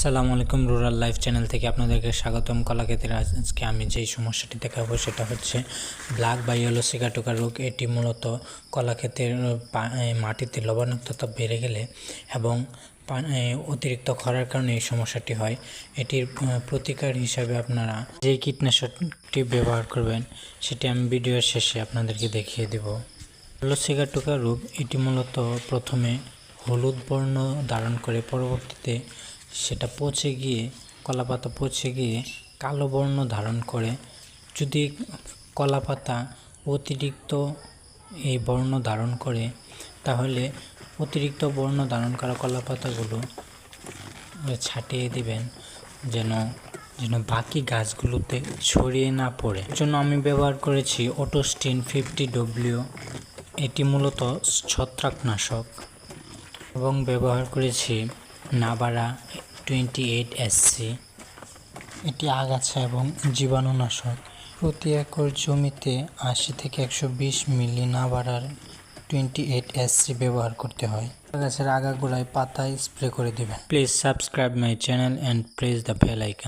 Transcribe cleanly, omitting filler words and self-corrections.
আসসালামু আলাইকুম rural life channel থেকে আপনাদেরকে স্বাগতম। কলাক্ষেতের আজকে আমি যেই সমস্যাটি দেখাবো সেটা হচ্ছে ব্ল্যাক বা ইয়েলো সিগাটুকা রোগ। এটি মূলত কলাক্ষেতের মাটিতে লবণাক্ততা বেড়ে গেলে এবং অতিরিক্ত খরার কারণে এই সমস্যাটি হয়। এটির প্রতিকার হিসাবে আপনারা যে কীটনাশকটি ব্যবহার করবেন সেটি আমি ভিডিওর শেষে আপনাদেরকে দেখিয়ে দেব। ইয়েলো সিগাটুকা রোগ এটি মূলত প্রথমে হলুদ বর্ণ ধারণ করে পরবর্তীতে সেটা পচে গিয়ে কলাপাতা পচে গিয়ে কালো বর্ণ ধারণ করে। যদি কলাপাতা অতিরিক্ত এই বর্ণ ধারণ করে তাহলে অতিরিক্ত বর্ণ ধারণ করা কলাপাতাগুলো ছাটিয়ে দিবেন যেন বাকি গাছগুলোতে ছড়িয়ে না পড়ে। এর জন্য আমি ব্যবহার করেছি অটোস্টিন 50W। এটি মূলত ছত্রাকনাশক এবং ব্যবহার করেছি নাভারা 28SC। এটি আগাছা এবং জীবাণুনাশক। প্রতি একর জমিতে 80 থেকে 120 মিলি নাভারার 28SC ব্যবহার করতে হয়। গাছের আগাগোড়ায় পাতায় স্প্রে করে দেবেন। Please subscribe my channel and press the bell icon.